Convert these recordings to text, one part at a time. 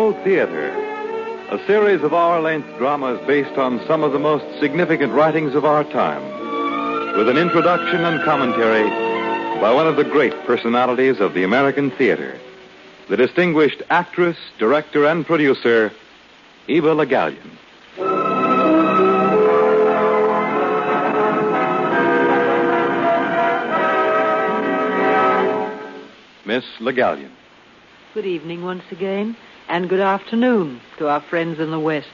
Real Theater, a series of hour-length dramas based on some of the most significant writings of our time, with an introduction and commentary by one of the great personalities of the American theater, the distinguished actress, director, and producer, Eva Le Gallienne. Miss Le Gallienne. Good evening once again, and good afternoon to our friends in the West.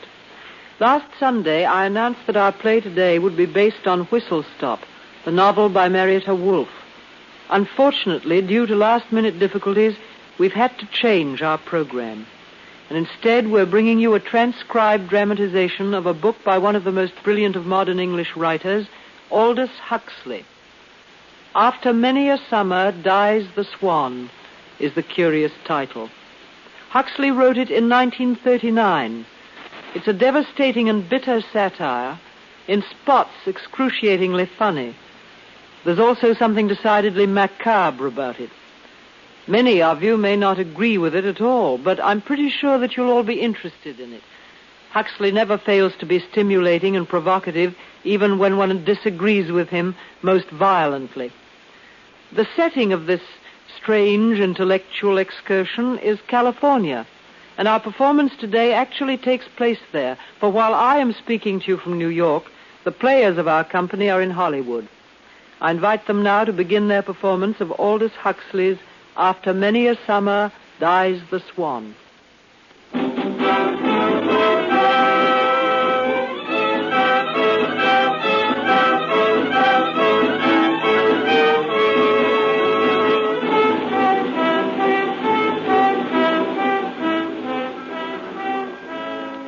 Last Sunday, I announced that our play today would be based on Whistle Stop, the novel by Marietta Wolfe. Unfortunately, due to last-minute difficulties, we've had to change our program. And instead, we're bringing you a transcribed dramatization of a book by one of the most brilliant of modern English writers, Aldous Huxley. After Many a Summer Dies the Swan is the curious title. Huxley wrote it in 1939. It's a devastating and bitter satire, in spots excruciatingly funny. There's also something decidedly macabre about it. Many of you may not agree with it at all, but I'm pretty sure that you'll all be interested in it. Huxley never fails to be stimulating and provocative, even when one disagrees with him most violently. The setting of this strange intellectual excursion is California, and our performance today actually takes place there, for while I am speaking to you from New York, the players of our company are in Hollywood. I invite them now to begin their performance of Aldous Huxley's After Many a Summer Dies the Swan.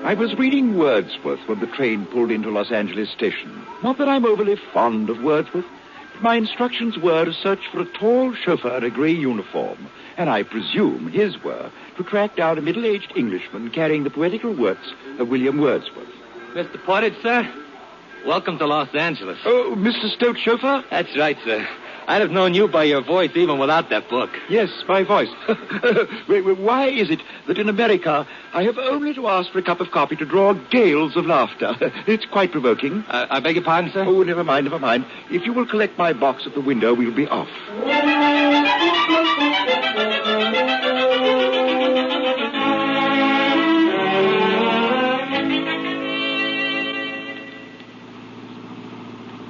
I was reading Wordsworth when the train pulled into Los Angeles station. Not that I'm overly fond of Wordsworth, but my instructions were to search for a tall chauffeur in a grey uniform, and I presume his were to track down a middle-aged Englishman carrying the poetical works of William Wordsworth. Mr. Portage, sir? Welcome to Los Angeles. Oh, Mr. Stoyte, chauffeur? That's right, sir. I'd have known you by your voice even without that book. Yes, my voice. Why is it that in America I have only to ask for a cup of coffee to draw gales of laughter? It's quite provoking. I beg your pardon, sir? Oh, never mind. If you will collect my box at the window, we'll be off.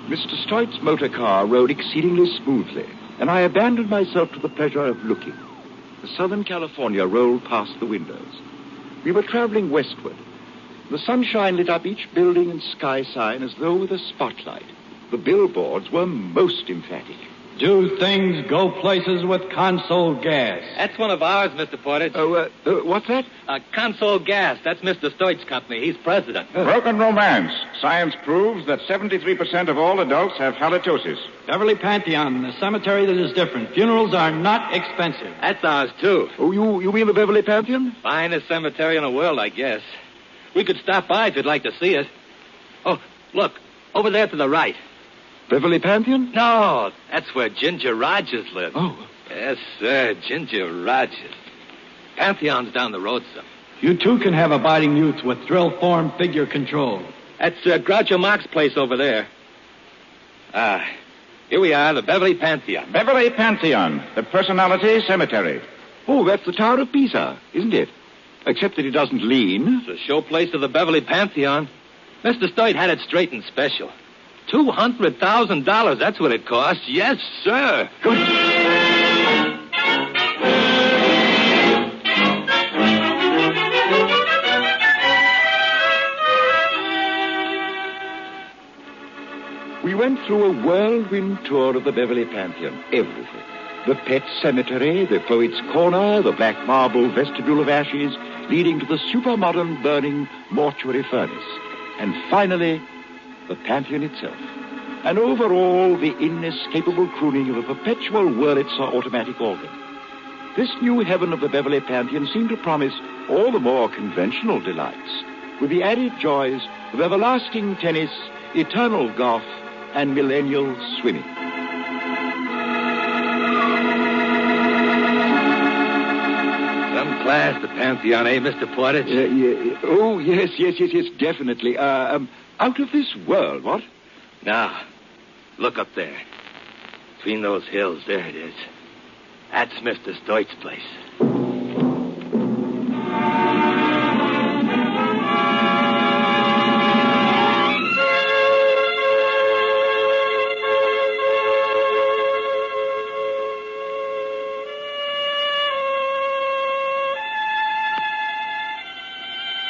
Mr. Stoyte's motor car rode exceedingly smoothly, and I abandoned myself to the pleasure of looking. The Southern California rolled past the windows. We were traveling westward. The sunshine lit up each building and sky sign as though with a spotlight. The billboards were most emphatic. Do things, go places with Consol Gas. That's one of ours, Mr. Portage. What's that? Consol Gas. That's Mr. Stoyte's company. He's president. Broken romance. Science proves that 73% of all adults have halitosis. Beverly Pantheon, the cemetery that is different. Funerals are not expensive. That's ours, too. Oh, you mean the Beverly Pantheon? Finest cemetery in the world, I guess. We could stop by if you'd like to see it. Oh, look, over there to the right. Beverly Pantheon? No, that's where Ginger Rogers lives. Oh. Yes, sir, Ginger Rogers. Pantheon's down the road, sir. You, too, can have abiding youth with drill form figure control. That's Groucho Marx's place over there. Here we are, the Beverly Pantheon. Beverly Pantheon, the personality cemetery. Oh, that's the Tower of Pisa, isn't it? Except that it doesn't lean. It's the showplace of the Beverly Pantheon. Mr. Stoyte had it straightened special. $200,000, that's what it costs. Yes, sir. Good. We went through a whirlwind tour of the Beverly Pantheon. Everything. The pet cemetery, the poet's corner, the black marble vestibule of ashes leading to the super-modern burning mortuary furnace. And finally, the Pantheon itself. And overall, the inescapable crooning of a perpetual Wurlitzer automatic organ. This new heaven of the Beverly Pantheon seemed to promise all the more conventional delights, with the added joys of everlasting tennis, eternal golf, and millennial swimming. Some class, the Pantheon, eh, Mr. Portage? Yeah. Oh, yes, definitely. Out of this world, what? Now, look up there. Between those hills, there it is. That's Mr. Stoyte's place.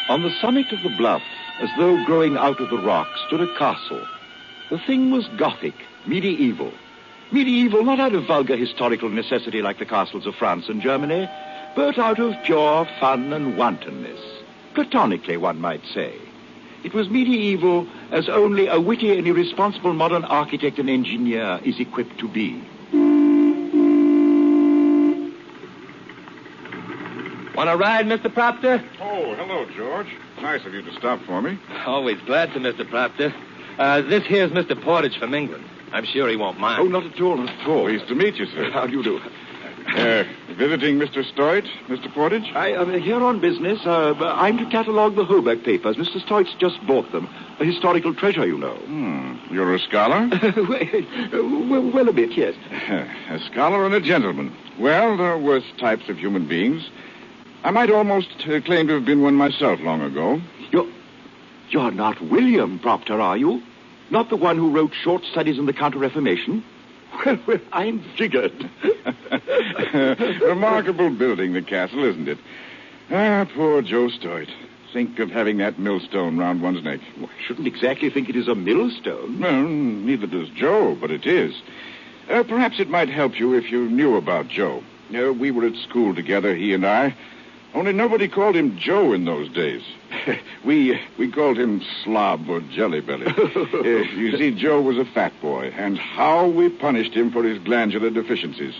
On the summit of the bluff, as though growing out of the rock, stood a castle. The thing was Gothic, medieval. Medieval not out of vulgar historical necessity like the castles of France and Germany, but out of pure fun and wantonness. Platonically, one might say. It was medieval as only a witty and irresponsible modern architect and engineer is equipped to be. Want a ride, Mr. Proctor? Oh, hello, George. Nice of you to stop for me. Always glad to, Mr. Proctor. This here's Mr. Portage from England. I'm sure he won't mind. Oh, not at all. Pleased to meet you, sir. How do you do? Visiting Mr. Stoyte, Mr. Portage? I am here on business. I'm to catalogue the Hoback papers. Mr. Stoyte's just bought them. A historical treasure, you know. You're a scholar? well, a bit, yes. A scholar and a gentleman. Well, there are worse types of human beings. I might almost claim to have been one myself long ago. You're not William Proctor, are you? Not the one who wrote short studies in the Counter-Reformation? Well, I'm figured. Remarkable building, the castle, isn't it? Ah, poor Joe Stoyte. Think of having that millstone round one's neck. Well, I shouldn't exactly think it is a millstone. No, neither does Joe, but it is. Perhaps it might help you if you knew about Joe. We were at school together, he and I. Only nobody called him Joe in those days. We called him Slob or Jelly Belly. You see, Joe was a fat boy, and how we punished him for his glandular deficiencies.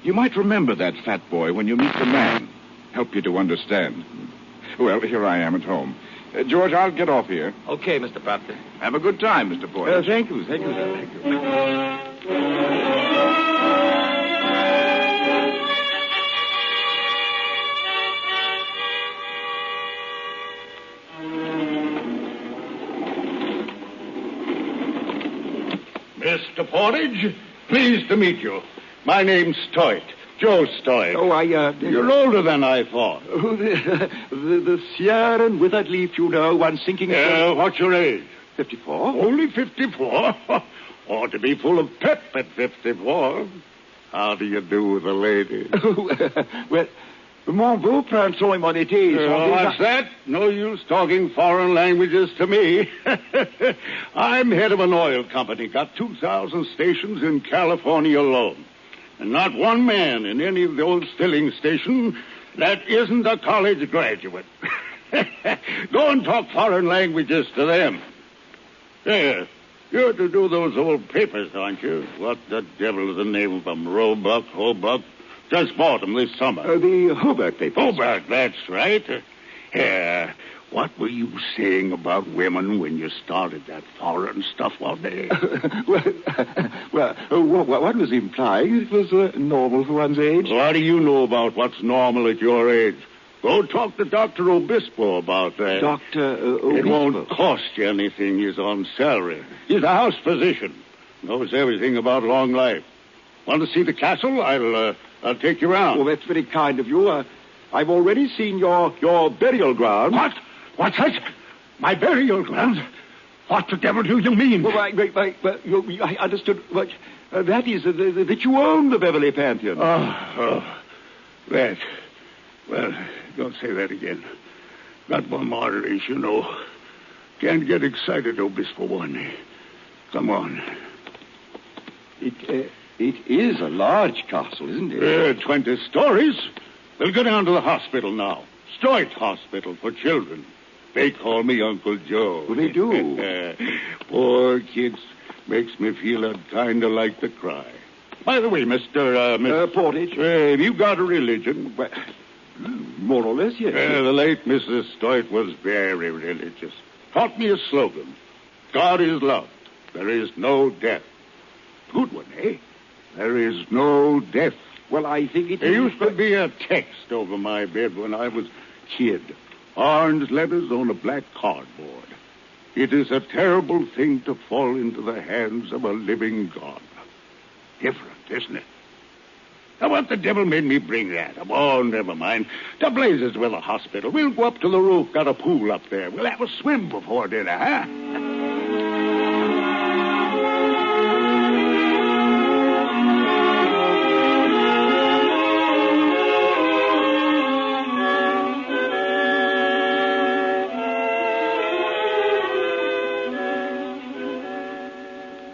You might remember that fat boy when you meet the man. Help you to understand. Well, here I am at home. George, I'll get off here. Okay, Mr. Proctor. Have a good time, Mr. Portage. Thank you, sir. Thank you. Mr. Portage, pleased to meet you. My name's Stoyte, Joe Stoyte. Oh, You're older than I thought. Oh, the sere and withered leaf, you know, one sinking... What's your age? 54. Only 54? Ought to be full of pep at 54. How do you do with the lady? Well, mon beau printemps, mon été. What's that? No use talking foreign languages to me. I'm head of an oil company. Got 2,000 stations in California alone. And not one man in any of those filling stations that isn't a college graduate. Go and talk foreign languages to them. Yeah, you're to do those old papers, aren't you? What the devil is the name of them? Roebuck, Hobuck? Just bought them this summer. The Hoback papers. Hoback, that's right. What were you saying about women when you started that foreign stuff one day? What was implying? It was normal for one's age. What do you know about what's normal at your age? Go talk to Dr. Obispo about that. Dr. Obispo? It won't cost you anything. He's on salary. He's a house physician. Knows everything about long life. Want to see the castle? I'll take you around. Oh, that's very kind of you. I've already seen your burial ground. What? What's that? My burial ground? What the devil do you mean? Well, I understood. That is that you own the Beverly Pantheon. That. Well, don't say that again. Got one moderation, you know. Can't get excited, Obispo warned me. Come on. It is a large castle, isn't it? 20 stories. We'll go down to the hospital now. Stoyte Hospital for Children. They call me Uncle Joe. Well, they do. Poor kids. Makes me feel kind of like to cry. By the way, Mr. Portage. Have you got a religion? Well, more or less, yes. The late Mrs. Stoyte was very religious. Taught me a slogan. God is love. There is no death. Good one, eh? There is no death. Well, I think it There used to be a text over my bed when I was kid. Orange letters on a black cardboard. It is a terrible thing to fall into the hands of a living God. Different, isn't it? Now, what the devil made me bring that up? Oh, never mind. To blazes with a hospital. We'll go up to the roof. Got a pool up there. We'll have a swim before dinner, huh?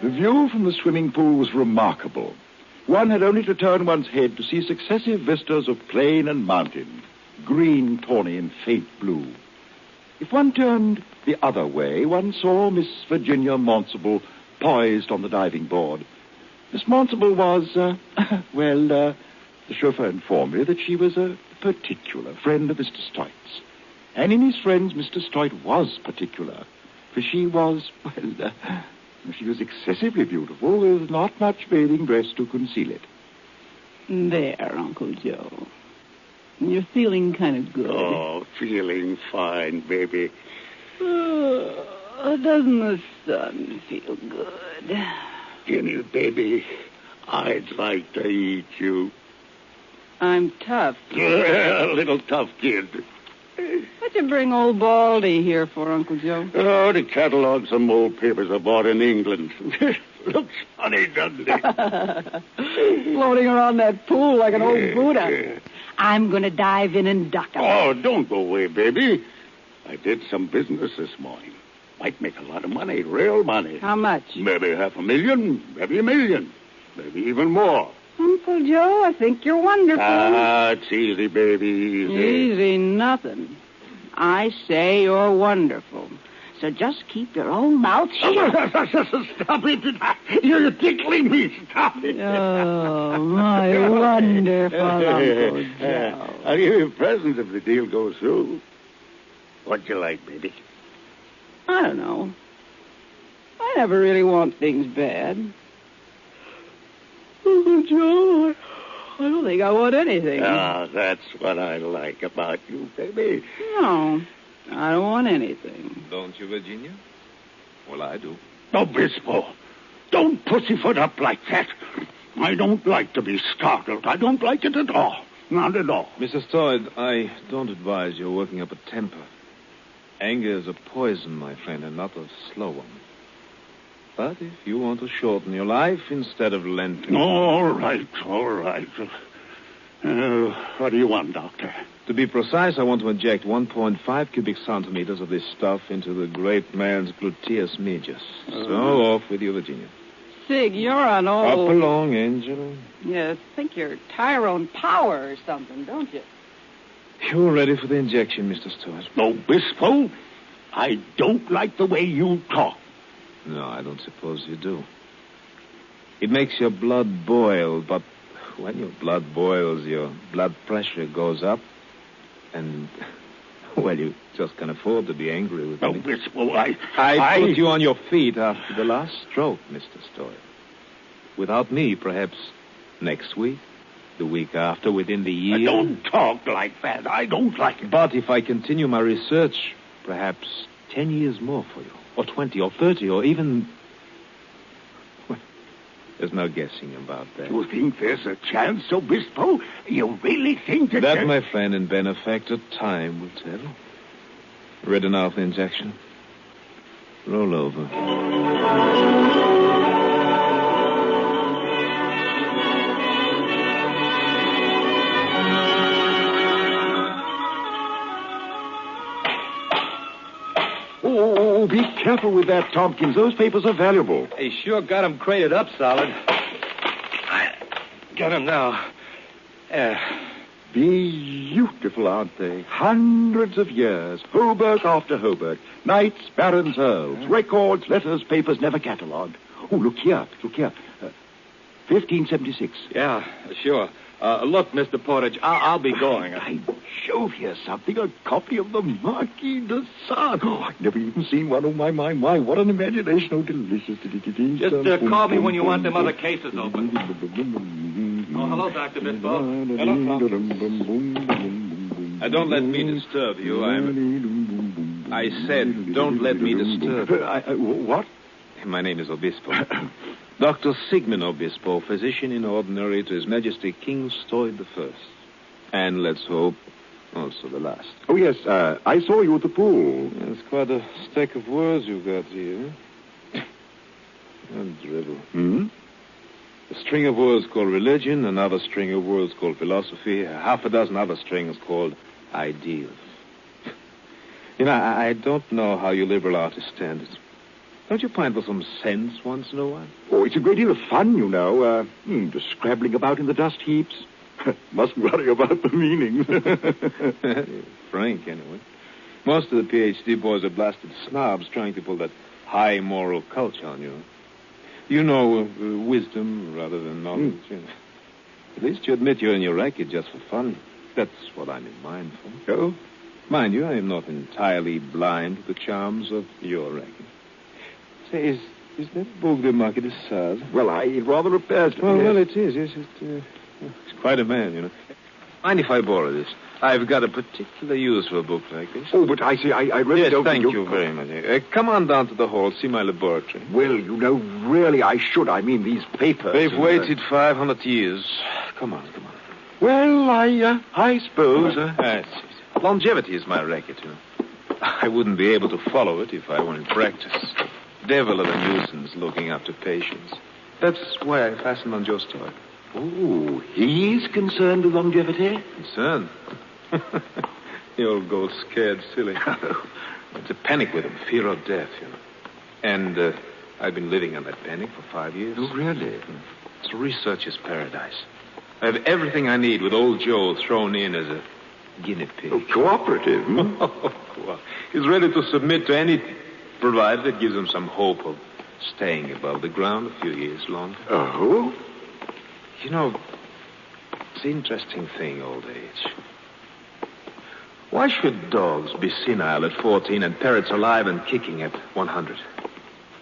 The view from the swimming pool was remarkable. One had only to turn one's head to see successive vistas of plain and mountain, green, tawny, and faint blue. If one turned the other way, one saw Miss Virginia Monsable poised on the diving board. Miss Monsable was, the chauffeur informed me that she was a particular friend of Mr. Stoyte's. And in his friends, Mr. Stoyte was particular, for she was, she was excessively beautiful, with not much bathing dress to conceal it. There, Uncle Joe. You're feeling kind of good. Oh, feeling fine, baby. Doesn't the sun feel good? Jenny, baby, I'd like to eat you. I'm tough. A little tough kid. What'd you bring old Baldy here for, Uncle Joe? Oh, to catalog some old papers I bought in England. Looks funny, doesn't it? Floating around that pool like an old Buddha. I'm going to dive in and duck him. Oh, don't go away, baby. I did some business this morning. Might make a lot of money, real money. How much? Maybe $500,000, maybe $1 million, maybe even more. Uncle Joe, I think you're wonderful. It's easy, baby, easy. Easy nothing. I say you're wonderful. So just keep your own mouth shut. Stop it. You're tickling me. Stop it. Oh, my wonderful Uncle Joe. I'll give you presents if the deal goes through. What'd you like, baby? I don't know. I never really want things bad. Uncle Joe, I don't think I want anything. Ah, that's what I like about you, baby. No, I don't want anything. Don't you, Virginia? Well, I do. Obispo, don't pussyfoot up like that. I don't like to be startled. I don't like it at all. Not at all. Mrs. Stoyte, I don't advise your working up a temper. Anger is a poison, my friend, and not a slow one. But if you want to shorten your life instead of lengthening... All right. What do you want, Doctor? To be precise, I want to inject 1.5 cubic centimeters of this stuff into the great man's gluteus medius. So off with you, Virginia. Sig, you're an old... Up along, Angela. You think you're Tyrone Power or something, don't you? You're ready for the injection, Mr. Stoyte. Obispo, I don't like the way you talk. No, I don't suppose you do. It makes your blood boil, but when your blood boils, your blood pressure goes up, and, well, you just can't afford to be angry with me. Obispo, I put you on your feet after the last stroke, Mr. Stoyte. Without me, perhaps next week, the week after, within the year. Don't talk like that. I don't like it. But if I continue my research, perhaps 10 years more for you. Or 20, or 30, or even... Well, there's no guessing about that. You think there's a chance, Obispo? You really think that... That, my friend and benefactor, time will tell. Ready now for the injection? Roll over. Oh, be careful with that, Tompkins. Those papers are valuable. They sure got them crated up solid. I got them now. Beautiful, aren't they? Hundreds of years. Hobart after Hobart. Knights, barons, earls. Records, letters, papers, never catalogued. Oh, look here. 1576. Yeah, sure. Look, Mr. Portage, I'll be going. By Jove, here's something. A copy of the Marquis de Sade. Oh, I've never even seen one. Oh, my. What an imagination. Oh, delicious. Just call me when you want them other cases open. Oh, hello, Dr. Bispo. Hello, don't let me disturb you. I said, don't let me disturb you. What? My name is Obispo. Dr. Sigmund Obispo, physician in ordinary to His Majesty King Stoyte I. And let's hope, also the last. Oh, yes, I saw you at the pool. It's quite a stack of words you've got here. A dribble. Hmm? A string of words called religion, another string of words called philosophy, half a dozen other strings called ideals. You know, I don't know how you liberal artists stand it. Don't you pine for some sense once in a while? Oh, it's a great deal of fun, you know. Just scrabbling about in the dust heaps. Mustn't worry about the meaning. Frank, anyway. Most of the PhD boys are blasted snobs trying to pull that high moral culture on you. You know, wisdom rather than knowledge. At least you admit you're in your racket just for fun. That's what I'm in mind for. Oh? Mind you, I am not entirely blind to the charms of your racket. Say, is that book the Marquis de Sade? Well, it rather appears to be. Well, it is. Yes, it's quite a man, you know. Mind if I borrow this? I've got a particular use for a book like this. Oh, but I see, I really don't thank think you very much. Come on down to the hall, see my laboratory. Well, you know, really, I should. I mean, these papers. They've waited 500 years. Come on. Well, I suppose. Longevity is my racket, you know. I wouldn't be able to follow it if I were in practice. Devil of a nuisance looking after patients. That's why I fastened on Joe Stoyte. Oh, he's concerned with longevity? Concerned? The old gold scared silly. It's a panic with him, fear of death, you know. And I've been living on that panic for 5 years. Oh, really? It's a researcher's paradise. I have everything I need with old Joe thrown in as a guinea pig. Oh, cooperative. He's ready to submit to anything, provided it gives him some hope of staying above the ground a few years longer. Oh? You know, it's an interesting thing, old age. Why should dogs be senile at 14 and parrots alive and kicking at 100?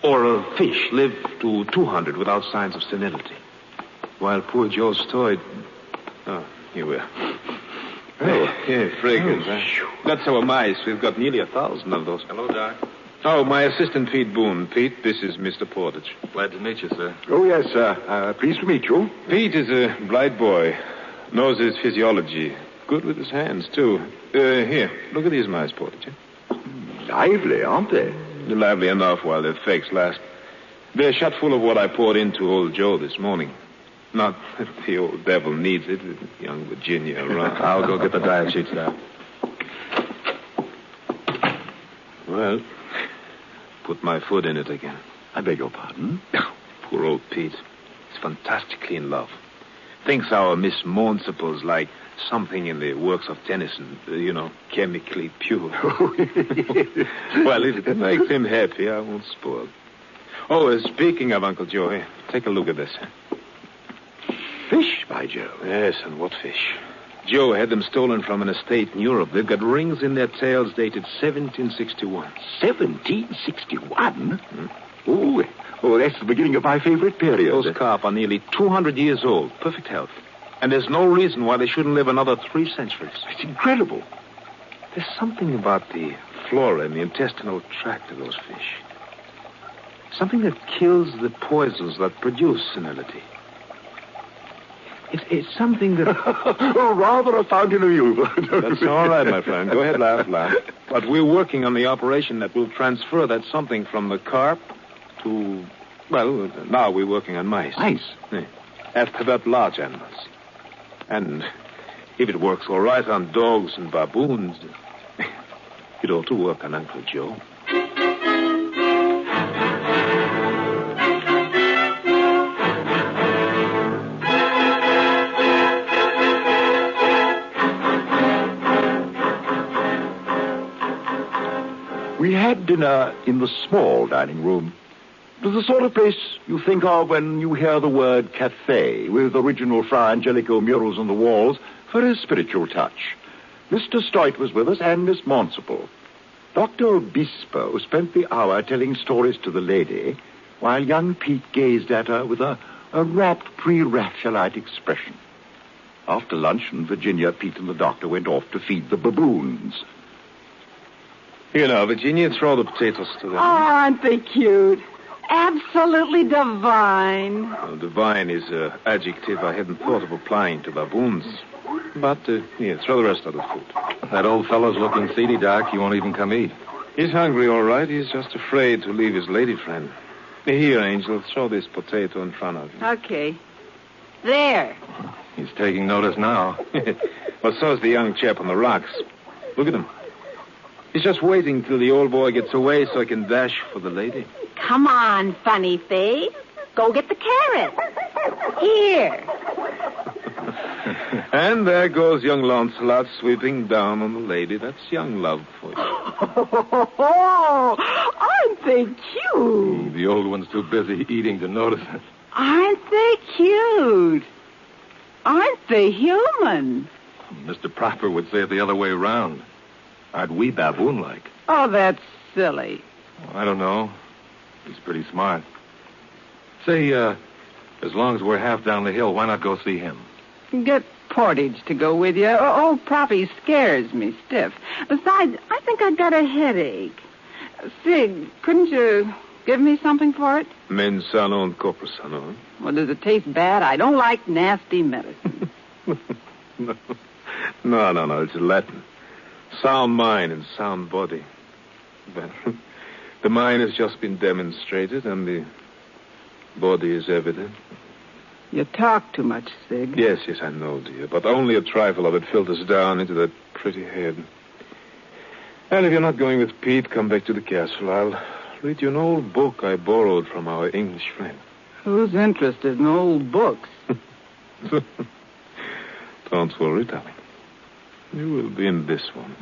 Or a fish live to 200 without signs of senility? While poor Joe Stoyte... Oh, here we are. Oh, yeah, fragrance, huh? That's our mice. We've got nearly 1,000 of those. Hello, Doc. Oh, my assistant, Pete Boone. Pete, this is Mr. Portage. Glad to meet you, sir. Oh, yes, sir. Pleased to meet you. Pete is a bright boy. Knows his physiology. Good with his hands, too. Here, look at these mice, Portage. Lively, aren't they? They're lively enough while their fakes last. They're shot full of what I poured into old Joe this morning. Not that the old devil needs it with young Virginia around. I'll go get the diet sheets now. Well, put my foot in it again. I beg your pardon? Poor old Pete. He's fantastically in love. Thinks our Miss Municipal's like something in the works of Tennyson, chemically pure. Well, if it makes him happy, I won't spoil. Oh, speaking of Uncle Joe, here, take a look at this. Fish, by Joe. Yes, and what fish? Joe had them stolen from an estate in Europe. They've got rings in their tails dated 1761. 1761? Oh, that's the beginning of my favorite period. Those carp are nearly 200 years old, perfect health. And there's no reason why they shouldn't live another 3 centuries. It's incredible. There's something about the flora and the intestinal tract of those fish. Something that kills the poisons that produce senility. It's something that... rather a fountain of youth. That's all right, my friend. Go ahead, laugh. But we're working on the operation that will transfer that something from the carp to... Well, now we're working on mice. Mice? Yeah. After that, large animals. And if it works all right on dogs and baboons, it ought to work on Uncle Joe. We had dinner in the small dining room. It was the sort of place you think of when you hear the word cafe, with original Fra Angelico murals on the walls for a spiritual touch. Mr. Stoyte was with us and Miss Municipal. Dr. Obispo spent the hour telling stories to the lady, while young Pete gazed at her with a A rapt pre-Raphaelite expression. After luncheon, Virginia, Pete, and the doctor went off to feed the baboons. Here now, Virginia, throw the potatoes to them. Oh, aren't they cute? Absolutely divine. Well, divine is an adjective I hadn't thought of applying to baboons. But, here, throw the rest of the food. That old fellow's looking seedy, Doc. He won't even come eat. He's hungry, all right. He's just afraid to leave his lady friend. Here, Angel, throw this potato in front of you. Okay. There. He's taking notice now. Well, so's the young chap on the rocks. Look at him. He's just waiting till the old boy gets away so I can dash for the lady. Come on, funny face. Go get the carrot. Here. And there goes young Lancelot sweeping down on the lady. That's young love for you. Oh, aren't they cute? The old one's too busy eating to notice it. Aren't they cute? Aren't they human? Mr. Proper would say it the other way around. Aren't we baboon-like? Oh, that's silly. Well, I don't know. He's pretty smart. Say, as long as we're half down the hill, why not go see him? Get Portage to go with you. Old Proppy scares me stiff. Besides, I think I've got a headache. Sig, couldn't you give me something for it? Mens sano and corpus sano. Well, does it taste bad? I don't like nasty medicine. No. It's Latin. Sound mind and sound body. But the mind has just been demonstrated and the body is evident. You talk too much, Sig. Yes, I know, dear. But only a trifle of it filters down into that pretty head. And if you're not going with Pete, come back to the castle. I'll read you an old book I borrowed from our English friend. Who's interested in old books? Don't worry, darling. You will be in this one.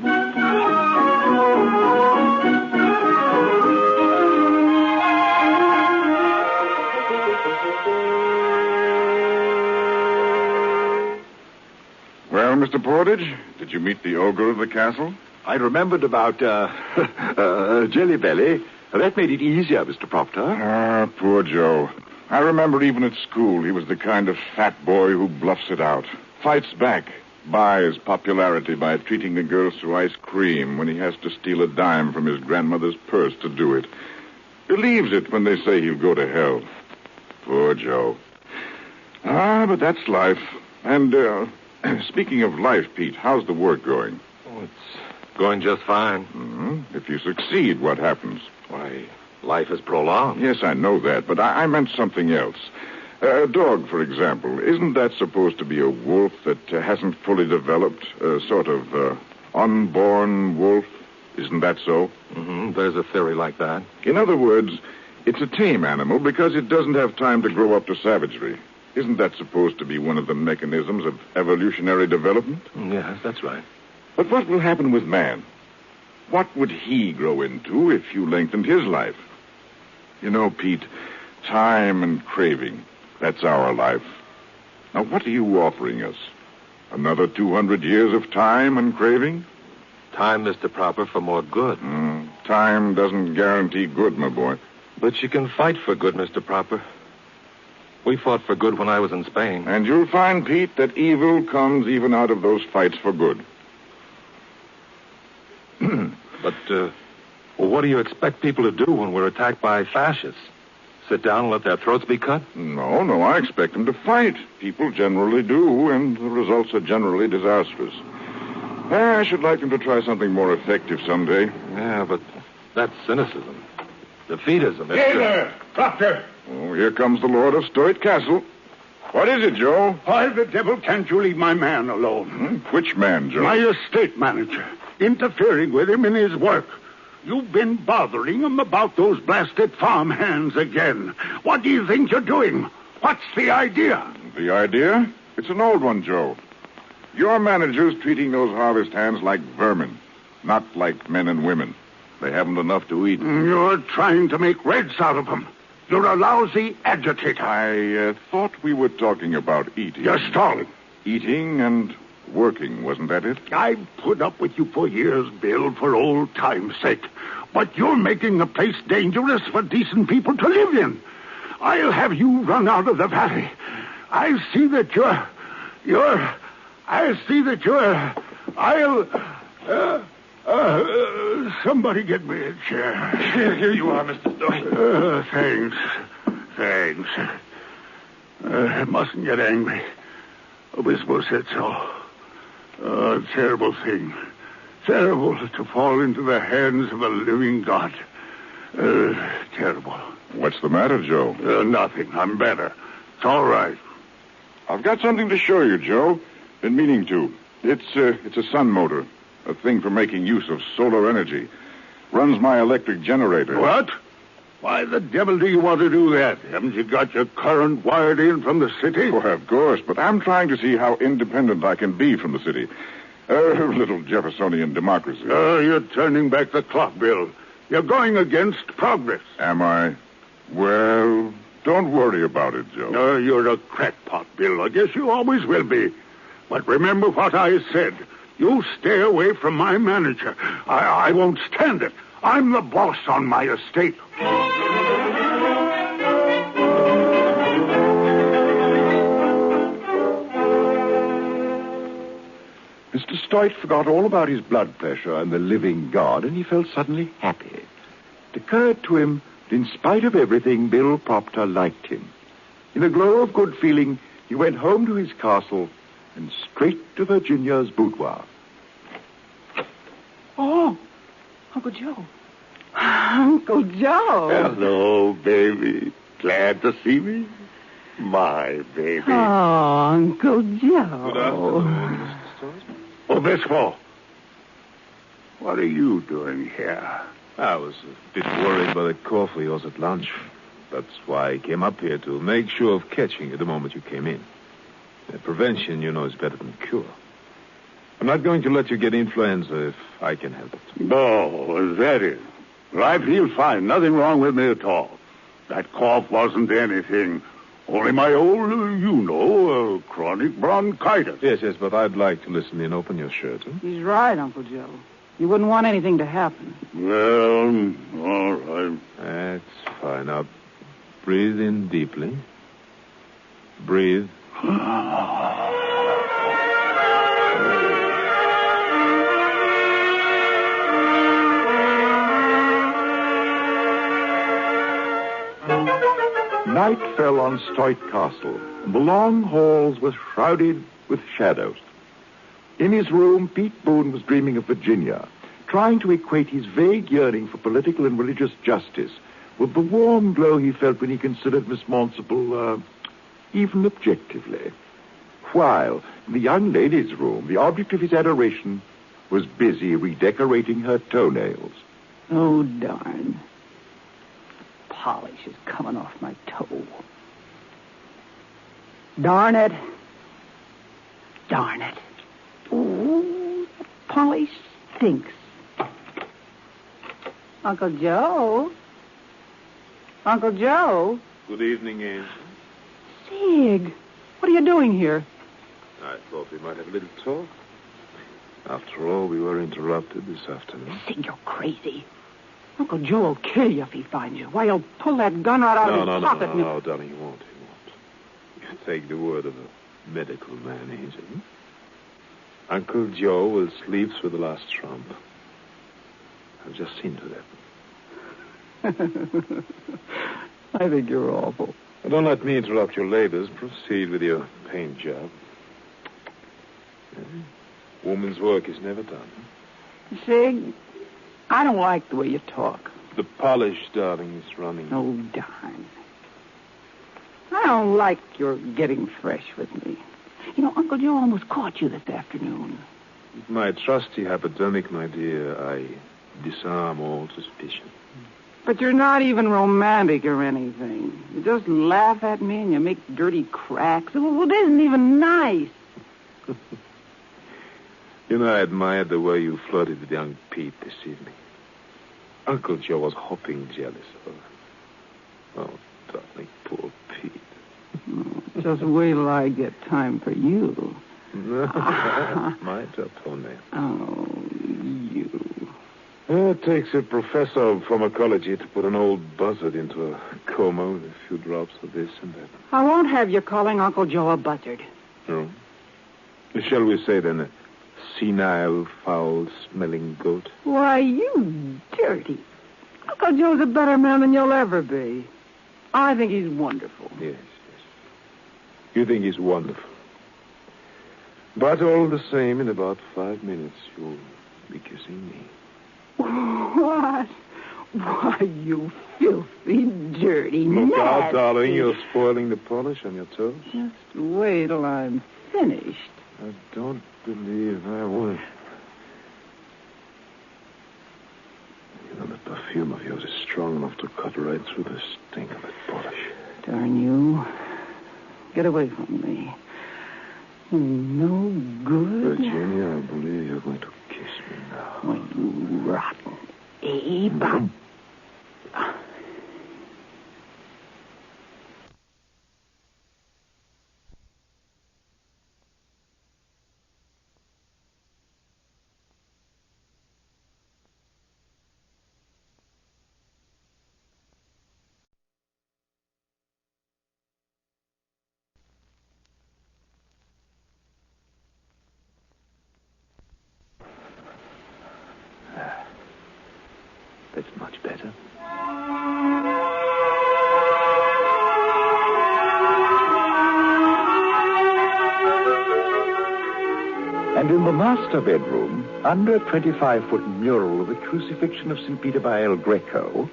Well, Mr. Portage, did you meet the ogre of the castle? I remembered about, Jelly Belly. That made it easier, Mr. Proctor. Ah, poor Joe. I remember even at school he was the kind of fat boy who bluffs it out. Fights back. Buys popularity by treating the girls to ice cream when he has to steal a dime from his grandmother's purse to do it. Believes it when they say he'll go to hell. Poor Joe. Ah, but that's life. And, speaking of life, Pete, how's the work going? Oh, it's going just fine. Mm-hmm. If you succeed, what happens? Why, life is prolonged. Yes, I know that, but I meant something else. A dog, for example, isn't that supposed to be a wolf that hasn't fully developed? A sort of unborn wolf? Isn't that so? Mm-hmm. There's a theory like that. In other words, it's a tame animal because it doesn't have time to grow up to savagery. Isn't that supposed to be one of the mechanisms of evolutionary development? Yes, that's right. But what will happen with man? What would he grow into if you lengthened his life? You know, Pete, time and craving, that's our life. Now, what are you offering us? Another 200 years of time and craving? Time, Mr. Proper, for more good. Time doesn't guarantee good, my boy. But you can fight for good, Mr. Proper. We fought for good when I was in Spain. And you'll find, Pete, that evil comes even out of those fights for good. But, what do you expect people to do when we're attacked by fascists? Sit down and let their throats be cut? No, I expect them to fight. People generally do, and the results are generally disastrous. I should like them to try something more effective someday. Yeah, but that's cynicism. Defeatism. Hey there, Proctor. Oh, here comes the Lord of Stoyte Castle. What is it, Joe? Why the devil can't you leave my man alone? Which man, Joe? My estate manager. Interfering with him in his work. You've been bothering him about those blasted farm hands again. What do you think you're doing? What's the idea? The idea? It's an old one, Joe. Your manager's treating those harvest hands like vermin, not like men and women. They haven't enough to eat. You're trying to make reds out of them. You're a lousy agitator. I thought we were talking about eating. You're stalling. Eating and working, wasn't that it? I've put up with you for years, Bill, for old time's sake. But you're making the place dangerous for decent people to live in. I'll have you run out of the valley. I'll see that you're... somebody get me a chair. Here you are, Mr. Stoyte. Thanks. Mustn't get angry. Obispo said so. Terrible thing. Terrible to fall into the hands of a living God. Terrible. What's the matter, Joe? Nothing. I'm better. It's all right. I've got something to show you, Joe. Been meaning to. It's a sun motor. A thing for making use of solar energy. Runs my electric generator. What? Why the devil do you want to do that? Haven't you got your current wired in from the city? Well, of course, but I'm trying to see how independent I can be from the city. Little Jeffersonian democracy. You're turning back the clock, Bill. You're going against progress. Am I? Well, don't worry about it, Joe. You're a crackpot, Bill. I guess you always will be. But remember what I said. You stay away from my manager. I won't stand it. I'm the boss on my estate. Mr. Stoyte forgot all about his blood pressure and the living God, and he felt suddenly happy. It occurred to him that in spite of everything, Bill Proctor liked him. In a glow of good feeling, he went home to his castle and straight to Virginia's boudoir. Oh, Uncle Joe. Uncle Joe. Hello, baby. Glad to see me? My baby. Oh, Uncle Joe. Good afternoon, Mr. Stoyte. Obispo, what are you doing here? I was a bit worried by the cough of yours at lunch. That's why I came up here, to make sure of catching you the moment you came in. Prevention, you know, is better than cure. I'm not going to let you get influenza if I can help it. Oh, is that it? Well, I feel fine. Nothing wrong with me at all. That cough wasn't anything. Only my old, chronic bronchitis. Yes, but I'd like to listen in. Open your shirt. Huh? He's right, Uncle Joe. You wouldn't want anything to happen. Well, all right. That's fine. Now, breathe in deeply. Breathe. Night fell on Stoyte Castle, and the long halls were shrouded with shadows. In his room, Pete Boone was dreaming of Virginia, trying to equate his vague yearning for political and religious justice with the warm glow he felt when he considered Miss Monsable, even objectively. While in the young lady's room, the object of his adoration was busy redecorating her toenails. Oh, darn. Polish is coming off my toe. Darn it. Ooh, that polish stinks. Uncle Joe? Uncle Joe? Good evening, Angel. Sig, what are you doing here? I thought we might have a little talk. After all, we were interrupted this afternoon. Sig, you're crazy. Uncle Joe will kill you if he finds you. Why, he'll pull that gun right out of his pocket. No, darling, he won't. You take the word of a medical man, Angel. Uncle Joe will sleep through the last trump. I've just seen to that. I think you're awful. Well, don't let me interrupt your labors. Proceed with your paint job. Woman's work is never done. Sig, I don't like the way you talk. The polish, darling, is running. Oh, darn. I don't like your getting fresh with me. You know, Uncle Joe almost caught you this afternoon. With my trusty hypodermic, my dear, I disarm all suspicion. But you're not even romantic or anything. You just laugh at me and you make dirty cracks. Well, it isn't even nice. You know, I admired the way you flirted with young Pete this evening. Uncle Joe was hopping jealous of her. Oh, darling, poor Pete. Oh, just wait till I get time for you. My toenail. Oh, you. It takes a professor of pharmacology to put an old buzzard into a coma with a few drops of this and that. I won't have you calling Uncle Joe a buzzard. No? Shall we say, then, a senile, foul-smelling goat? Why, you dirty. Uncle Joe's a better man than you'll ever be. I think he's wonderful. Yes. You think he's wonderful. But all the same, in about 5 minutes, you'll be kissing me. What? Why, you filthy, dirty, Look nasty... out, darling. You're spoiling the polish on your toes. Just wait till I'm finished. I don't believe I will. You know, the perfume of yours is strong enough to cut right through the stink of that polish. Darn you. Get away from me. No good. Virginia, I believe you're going to kiss me now. Oh, you rotten Abe. That's much better. And in the master bedroom, under a 25-foot mural of the crucifixion of St. Peter by El Greco,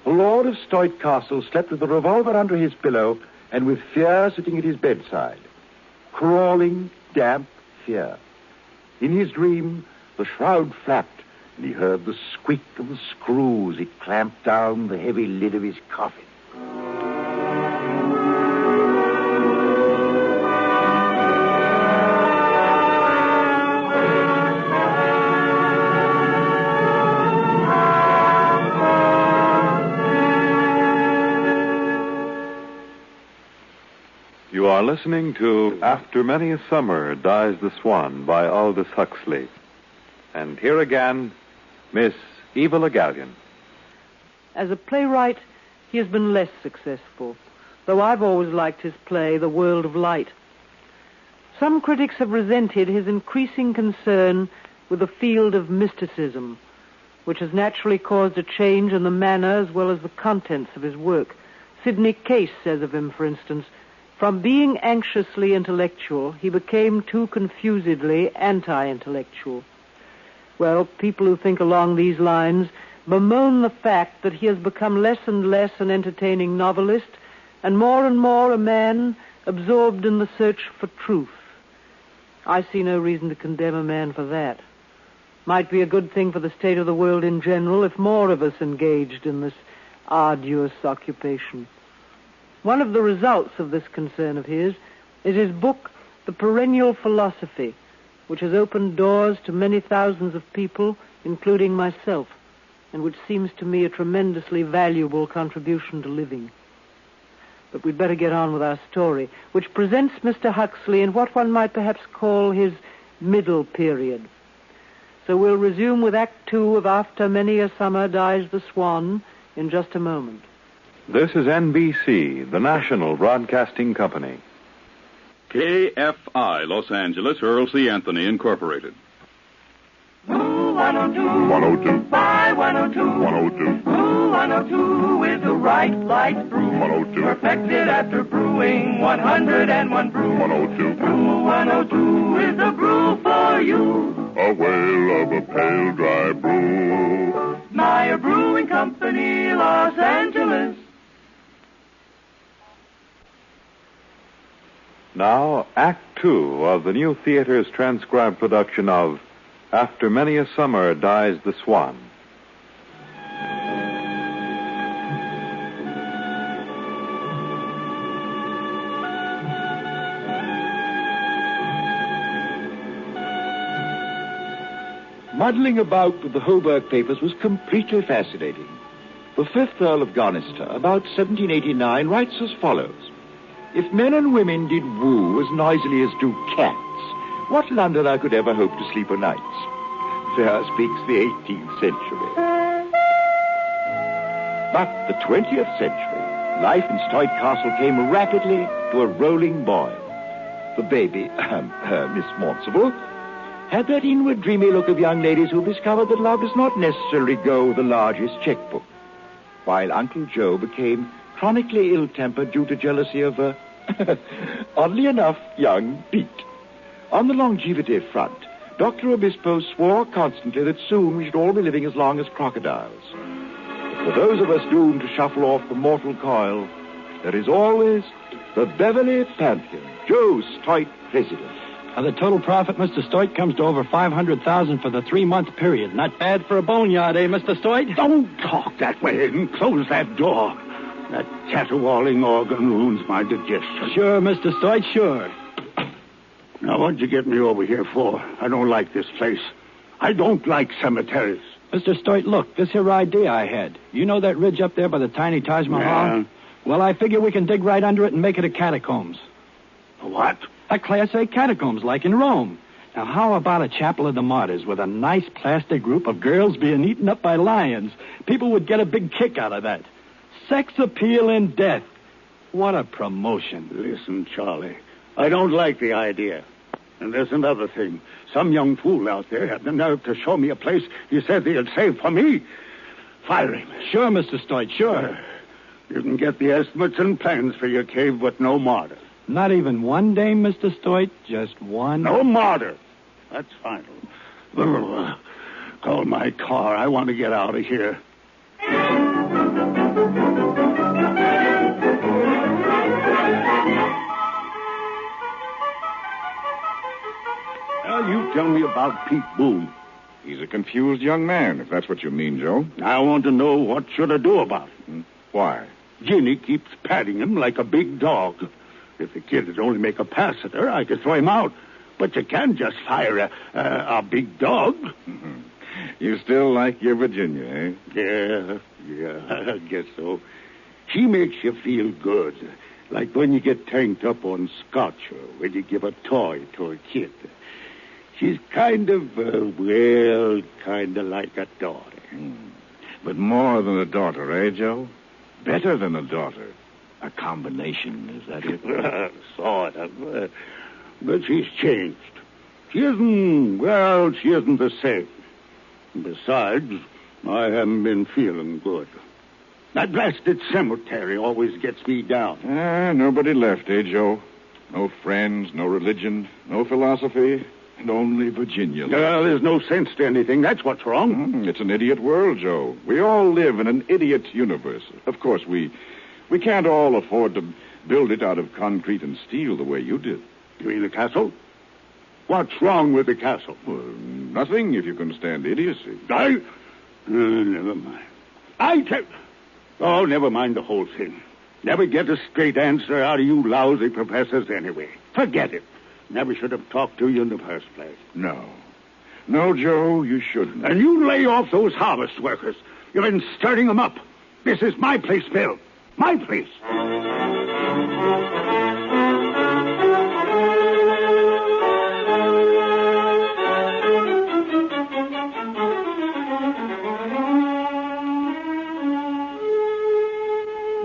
the Lord of Stoyte Castle slept with a revolver under his pillow and with fear sitting at his bedside. Crawling, damp fear. In his dream, the shroud flapped, and he heard the squeak of the screws. It clamped down the heavy lid of his coffin. You are listening to After Many a Summer Dies the Swan by Aldous Huxley. And here again, Miss Eva Le Gallion. As a playwright, he has been less successful, though I've always liked his play, The World of Light. Some critics have resented his increasing concern with the field of mysticism, which has naturally caused a change in the manner as well as the contents of his work. Sidney Case says of him, for instance, from being anxiously intellectual, he became too confusedly anti-intellectual. Well, people who think along these lines bemoan the fact that he has become less and less an entertaining novelist and more a man absorbed in the search for truth. I see no reason to condemn a man for that. Might be a good thing for the state of the world in general if more of us engaged in this arduous occupation. One of the results of this concern of his is his book, The Perennial Philosophy, which has opened doors to many thousands of people, including myself, and which seems to me a tremendously valuable contribution to living. But we'd better get on with our story, which presents Mr. Huxley in what one might perhaps call his middle period. So we'll resume with Act 2 of After Many a Summer Dies the Swan in just a moment. This is NBC, the National Broadcasting Company. KFI, Los Angeles, Earl C. Anthony, Incorporated. Ooh, 102. 102. By 102. 102. Ooh, 102 is the right light brew. 102. Perfected after brewing 101 brew. 102. Brew 102 is the brew for you. A whale of a pale, dry brew. Meyer Brewing Company, Los Angeles. Now, Act 2 of the new theater's transcribed production of After Many a Summer Dies the Swan. Muddling about with the Holberg papers was completely fascinating. The 5th Earl of Garnister, about 1789, writes as follows. If men and women did woo as noisily as do cats, what Londoner could ever hope to sleep o' nights? Shakespeare speaks the 18th century. But the 20th century, life in Stoyte Castle came rapidly to a rolling boil. The baby, Miss Mortimer, had that inward dreamy look of young ladies who discovered that love does not necessarily go the largest checkbook, while Uncle Joe became chronically ill-tempered due to jealousy of, oddly enough, young Pete. On the longevity front, Dr. Obispo swore constantly that soon we should all be living as long as crocodiles. But for those of us doomed to shuffle off the mortal coil, there is always the Beverly Pantheon, Joe Stoyte, president. The total profit, Mr. Stoyte, comes to over $500,000 for the 3-month period. Not bad for a boneyard, eh, Mr. Stoyte? Don't talk that way and close that door. That caterwauling organ ruins my digestion. Sure, Mr. Stoyte, sure. Now, what'd you get me over here for? I don't like this place. I don't like cemeteries. Mr. Stoyte, look, this here idea I had. You know that ridge up there by the tiny Taj Mahal? Yeah. Well, I figure we can dig right under it and make it a catacombs. A what? A Class A catacombs, like in Rome. Now, how about a chapel of the martyrs with a nice plastic group of girls being eaten up by lions? People would get a big kick out of that. Sex appeal and death. What a promotion. Listen, Charlie, I don't like the idea. And there's another thing. Some young fool out there had the nerve to show me a place he said he'd save for me. Fire him. Sure, Mr. Stoyte, sure. You can get the estimates and plans for your cave, but no martyr. Not even one day, Mr. Stoyte? Just one? No martyr. That's final. Call my car. I want to get out of here. Now, you tell me about Pete Boone. He's a confused young man, if that's what you mean, Joe. I want to know what should I do about it. Why? Ginny keeps patting him like a big dog. If the kid would only make a pass at her, I could throw him out. But you can't just fire a big dog. Mm-hmm. You still like your Virginia, eh? Yeah, I guess so. She makes you feel good. Like when you get tanked up on scotch or when you give a toy to a kid. She's kind of like a daughter. But more than a daughter, eh, Joe? Better than a daughter. A combination, is that it? Sort of. But she's changed. She isn't the same. Besides, I haven't been feeling good. That blasted cemetery always gets me down. Nobody left, eh, Joe? No friends, no religion, no philosophy, and only Virginia left. There's no sense to anything. That's what's wrong. It's an idiot world, Joe. We all live in an idiot universe. Of course, we can't all afford to build it out of concrete and steel the way you did. You mean the castle? What's wrong with the castle? Well, nothing if you can stand idiocy. Never mind. Never mind the whole thing. Never get a straight answer out of you lousy professors anyway. Forget it. Never should have talked to you in the first place. No, Joe, you shouldn't. And you lay off those harvest workers. You've been stirring them up. This is my place, Bill. My place.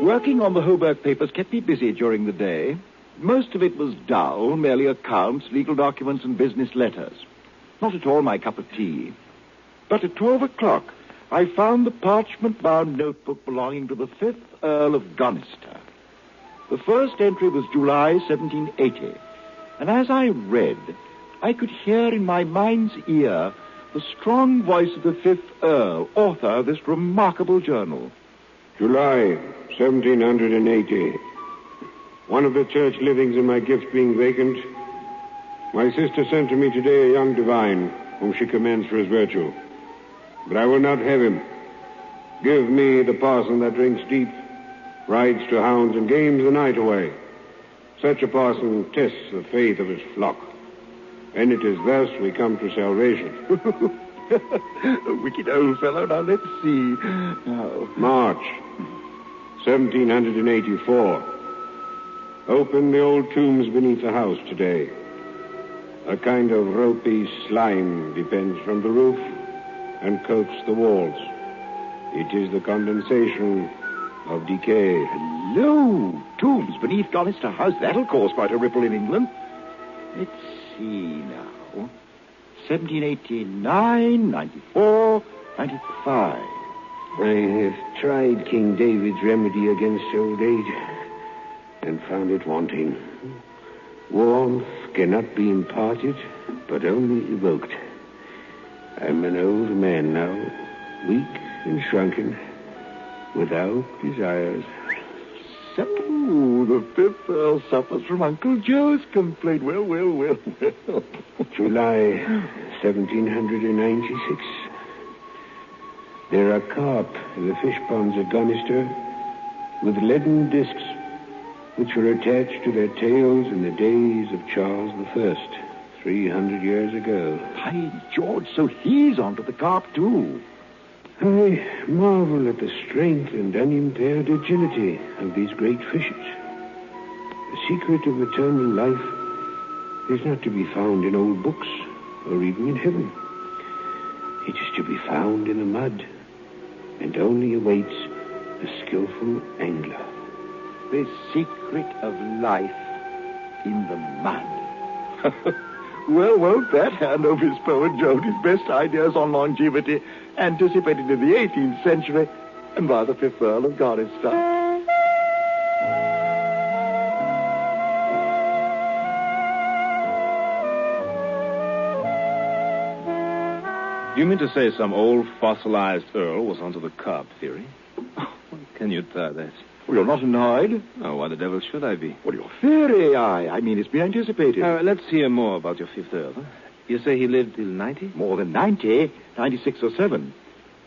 Working on the Hoburg papers kept me busy during the day. Most of it was dull, merely accounts, legal documents, and business letters. Not at all my cup of tea. But at 12 o'clock, I found the parchment-bound notebook belonging to the 5th Earl of Gonister. The first entry was July 1780. And as I read, I could hear in my mind's ear the strong voice of the 5th Earl, author of this remarkable journal. July 1780. One of the church livings in my gift being vacant, my sister sent to me today a young divine, whom she commends for his virtue. But I will not have him. Give me the parson that drinks deep, rides to hounds, and games the night away. Such a parson tests the faith of his flock. And it is thus we come to salvation. A wicked old fellow. Now, let's see. March 1784. Open the old tombs beneath the house today. A kind of ropey slime depends from the roof, and coats the walls. It is the condensation of decay. Hello! Tombs beneath Gonister House. That'll cause quite a ripple in England. Let's see now. 1789, 94, 95. I have tried King David's remedy against old age and found it wanting. Warmth cannot be imparted, but only evoked. I'm an old man now, weak and shrunken, without desires. So, the fifth Earl suffers from Uncle Joe's complaint. Well. July 1796. There are carp in the fish ponds at Gonister with leaden discs which were attached to their tails in the days of Charles I, 300 years ago. By George, so he's onto the carp, too. I marvel at the strength and unimpaired agility of these great fishes. The secret of eternal life is not to be found in old books or even in heaven. It is to be found in the mud and only awaits a skillful angler. The secret of life in the mud. Well, won't that hand of his poet Joan his best ideas on longevity anticipated in the 18th century and by the fifth Earl of Gonister? You mean to say some old fossilized Earl was onto the carp theory? When can you tie that? Well, you're not annoyed? Oh, why the devil should I be? Well, your theory, I mean, it's been anticipated. Let's hear more about your fifth Earl. Huh? You say he lived till 90? More than 90, 96 or 7.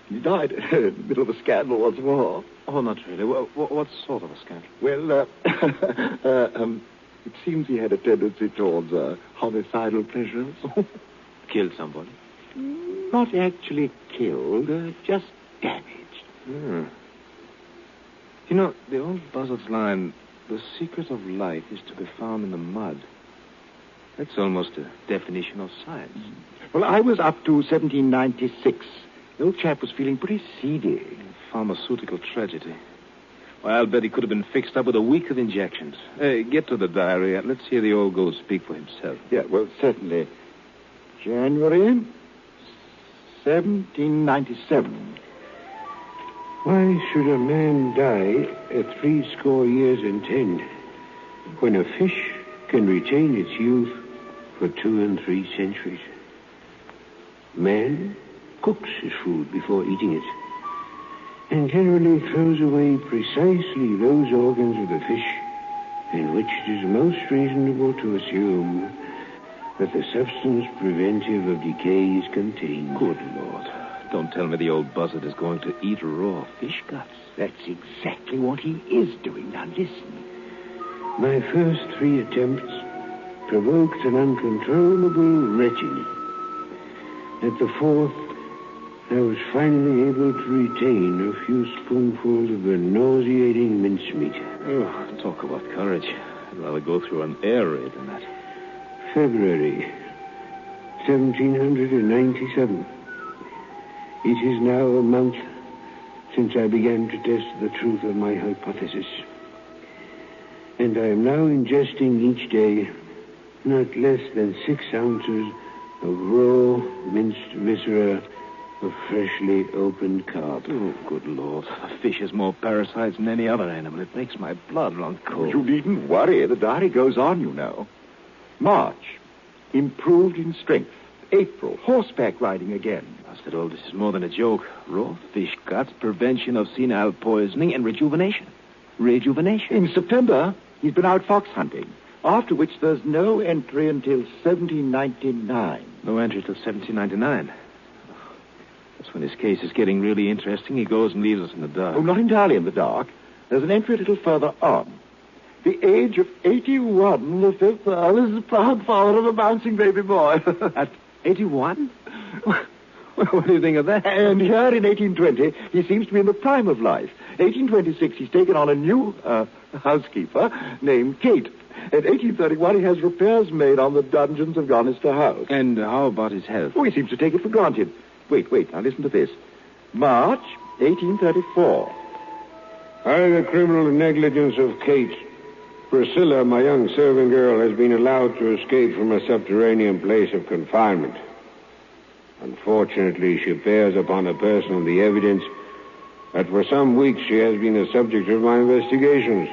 He died in the middle of a scandal once more. Oh, not really. What sort of a scandal? Well, it seems he had a tendency towards homicidal pleasures. Killed somebody? Not actually killed, just damaged. Hmm. You know, the old buzzard's line, the secret of life is to be found in the mud. That's almost a definition of science. Well, I was up to 1796. The old chap was feeling pretty seedy. Pharmaceutical tragedy. Well, I'll bet he could have been fixed up with a week of injections. Get to the diary. Let's hear the old ghost speak for himself. Yeah, well, certainly. January 1797. Why should a man die at 70 years and 10 when a fish can retain its youth for 2 and 3 centuries? Man cooks his food before eating it and generally throws away precisely those organs of the fish in which it is most reasonable to assume that the substance preventive of decay is contained. Good Lord. Don't tell me the old buzzard is going to eat raw fish guts. That's exactly what he is doing. Now, listen. My first 3 attempts provoked an uncontrollable retching. At the 4th, I was finally able to retain a few spoonfuls of the nauseating mincemeat. Oh, talk about courage. I'd rather go through an air raid than that. February 1797. It is now a month since I began to test the truth of my hypothesis. And I am now ingesting each day not less than 6 ounces of raw minced viscera of freshly opened carp. Oh, good Lord. A fish has more parasites than any other animal. It makes my blood run cold. You needn't worry. The diary goes on, you know. March, improved in strength. April, horseback riding again. Master, all this is more than a joke. Raw fish guts, prevention of senile poisoning, and rejuvenation. Rejuvenation. In September, he's been out fox hunting, after which there's no entry until 1799. No entry till 1799. That's when his case is getting really interesting. He goes and leaves us in the dark. Oh, not entirely in the dark. There's an entry a little further on. The age of 81, the fifth Earl is the proud father of a bouncing baby boy. At 81? What do you think of that? And here in 1820, he seems to be in the prime of life. 1826, he's taken on a new housekeeper named Kate. At 1831, he has repairs made on the dungeons of Gonister House. And how about his health? Oh, he seems to take it for granted. Wait. Now listen to this. March 1834. By the criminal negligence of Kate, Priscilla, my young servant girl, has been allowed to escape from a subterranean place of confinement. Unfortunately, she bears upon her person the evidence that for some weeks she has been the subject of my investigations.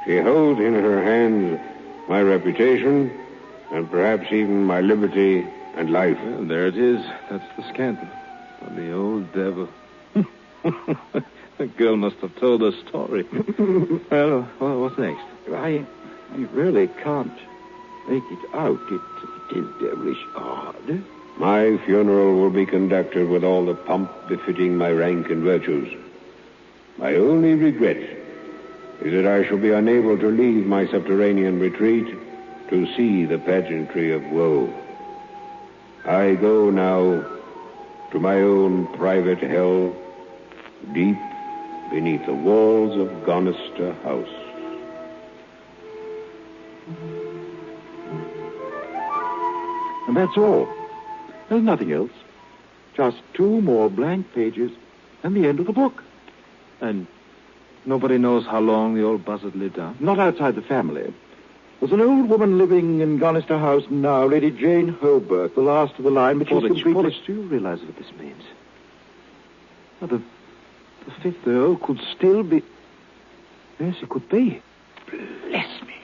She holds in her hands my reputation and perhaps even my liberty and life. Well, there it is. That's the scandal. Oh, the old devil. The girl must have told her story. Well, what's next? I really can't make it out. It is devilish odd. My funeral will be conducted with all the pomp befitting my rank and virtues. My only regret is that I shall be unable to leave my subterranean retreat to see the pageantry of woe. I go now to my own private hell, deep beneath the walls of Gonister House. And that's all. There's nothing else. Just 2 more blank pages and the end of the book. And nobody knows how long the old buzzard lived on? Not outside the family. There's an old woman living in Gonister House now, Lady Jane Holbrook, the last of the line, but she's completely... Porridge, do you realize what this means? Well, the 5th Earl could still be... Yes, he could be. Bless me.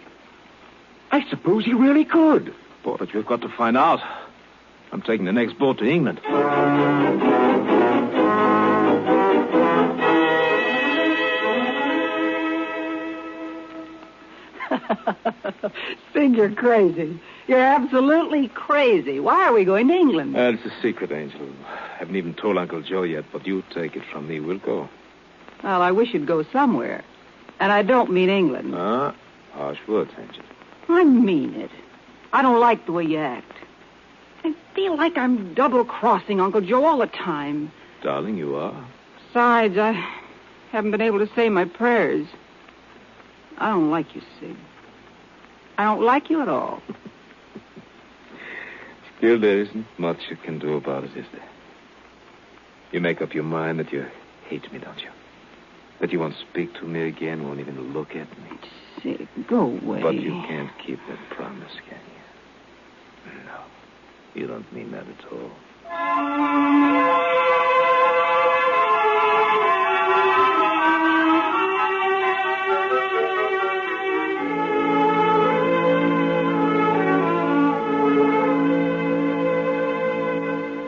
I suppose he really could. Porridge, we've got to find out. I'm taking the next boat to England. Sig, you're crazy. You're absolutely crazy. Why are we going to England? It's a secret, Angel. I haven't even told Uncle Joe yet, but you take it from me. We'll go. Well, I wish you'd go somewhere. And I don't mean England. Harsh words, Angel. I mean it. I don't like the way you act. I feel like I'm double-crossing Uncle Joe all the time. Darling, you are. Besides, I haven't been able to say my prayers. I don't like you, Sig. I don't like you at all. Still, there isn't much you can do about it, is there? You make up your mind that you hate me, don't you? That you won't speak to me again, won't even look at me. Sig, go away. But you can't keep that promise, can you? No, you don't mean that at all.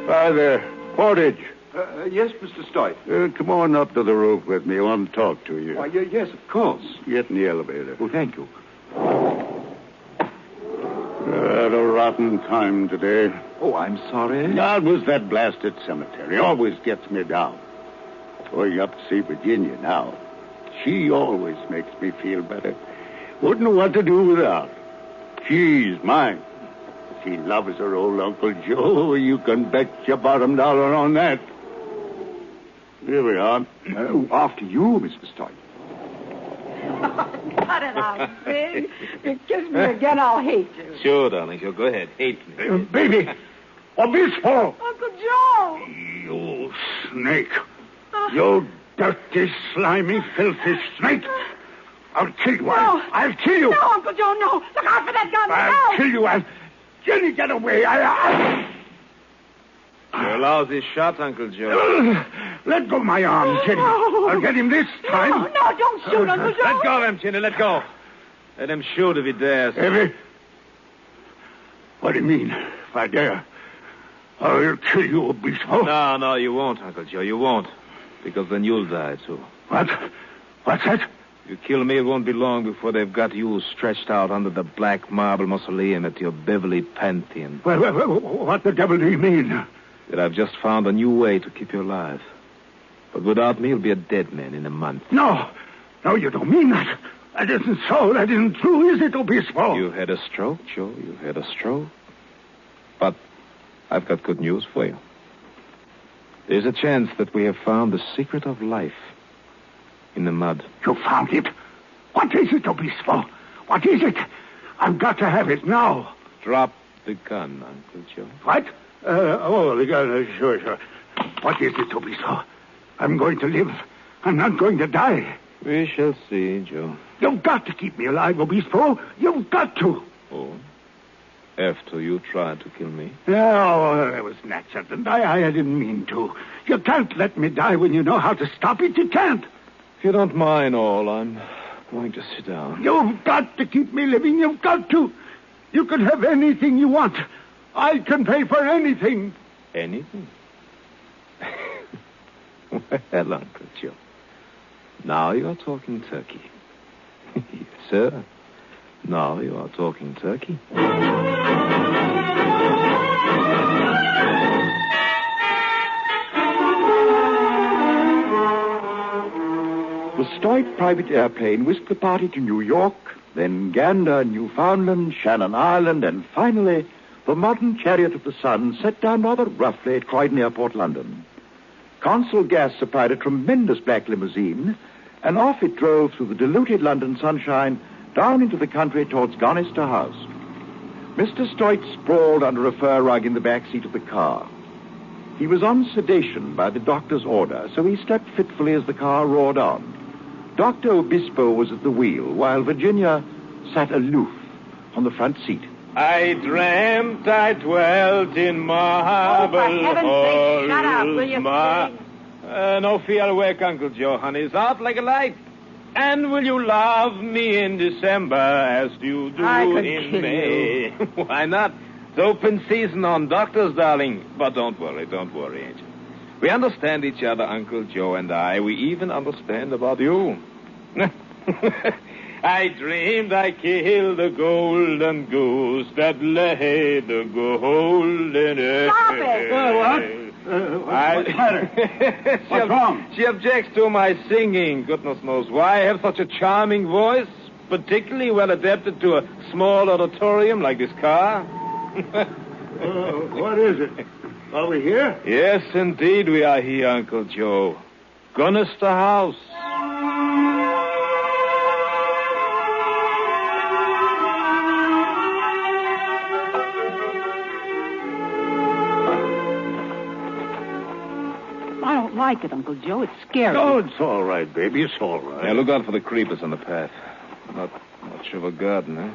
Hi there. Portage. Yes, Mr. Stoyte. Come on up to the roof with me. I want to talk to you. Why, yes, of course. Get in the elevator. Oh, thank you. Had a rotten time today. Oh, I'm sorry. God, was that blasted cemetery. Always gets me down. Going up to see Virginia now. She always makes me feel better. Wouldn't know what to do without. She's mine. She loves her old Uncle Joe. You can bet your bottom dollar on that. Here we are. After you, Mr. Stoyte. Cut it out, Sig. If you kiss me again, I'll hate you. Sure, darling. Sure, go ahead. Hate me. Baby, Obispo. Uncle Joe. You snake. You dirty, slimy, filthy snake. I'll kill you. No. I'll kill you. No, Uncle Joe, no. Look out for that gun. I'll kill you. Jenny, get away. You're a lousy shot, Uncle Joe. Let go my arm, Jenny. No. I'll get him this time. No, don't shoot, Uncle Joe. Let go of him, Jenny. Let go. Let him shoot if he dares. Evie? What do you mean, if I dare? I'll kill you, Obispo. No, you won't, Uncle Joe. You won't. Because then you'll die, too. What? What's that? You kill me, it won't be long before they've got you stretched out under the black marble mausoleum at your Beverly Pantheon. Well, what the devil do you mean? That I've just found a new way to keep you alive. But without me, you'll be a dead man in a month. No, you don't mean that. That isn't so. That isn't true, is it, Obispo? You had a stroke, Joe. You had a stroke. But I've got good news for you. There's a chance that we have found the secret of life in the mud. You found it? What is it, Obispo? What is it? I've got to have it now. Drop the gun, Uncle Joe. What? Sure. What is it, Obispo? I'm going to live. I'm not going to die. We shall see, Joe. You've got to keep me alive, Obispo. You've got to. Oh? After you tried to kill me? No, that was an accident. I didn't mean to. You can't let me die when you know how to stop it. You can't. If you don't mind all, I'm going to sit down. You've got to keep me living. You've got to. You can have anything you want. I can pay for anything. Anything? Well, Uncle Joe, now you're talking turkey. Yes, sir. Now you are talking turkey. The Stoyte private airplane whisked the party to New York, then Gander, Newfoundland, Shannon Island, and finally, the modern Chariot of the Sun set down rather roughly at Croydon Airport, London. Consul Gas supplied a tremendous black limousine, and off it drove through the diluted London sunshine down into the country towards Gonister House. Mr. Stoyte sprawled under a fur rug in the back seat of the car. He was on sedation by the doctor's order, so he slept fitfully as the car roared on. Dr. Obispo was at the wheel, while Virginia sat aloof on the front seat. I dreamt I dwelt in marble halls. Oh, for heaven's sake, shut up, will you, No fear, awake, Uncle Joe, honey. It's out like a light. And will you love me in December as you do in May? Why not? It's open season on doctors, darling. But don't worry, Angel. We understand each other, Uncle Joe and I. We even understand about you. I dreamed I killed the golden goose that laid the golden egg. Stop it! What? What's the matter? What's wrong? She objects to my singing. Goodness knows why. I have such a charming voice, particularly well adapted to a small auditorium like this car. What is it? Are we here? Yes, indeed we are here, Uncle Joe. Gonister House. I don't like it, Uncle Joe. It's scary. Oh, it's all right, baby. It's all right. Yeah, look out for the creepers on the path. Not much of a garden, eh?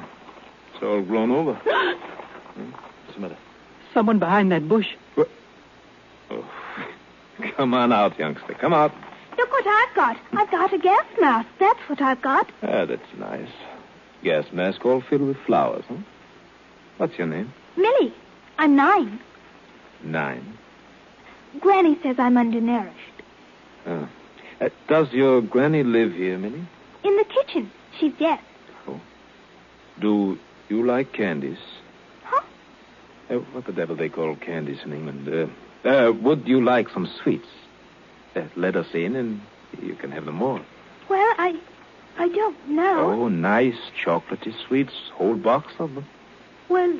It's all grown over. What's the matter? Someone behind that bush. What? Oh. Come on out, youngster. Come out. Look what I've got. I've got a gas mask. That's what I've got. Ah, that's nice. Gas mask all filled with flowers, huh? What's your name? Millie. I'm 9. 9. Granny says I'm undernourished. Oh. Does your granny live here, Millie? In the kitchen. She's yes. Oh. Do you like candies? Huh? What the devil they call candies in England? Would you like some sweets? Let us in and you can have them all. Well, I don't know. Oh, nice chocolatey sweets. Whole box of them. Well,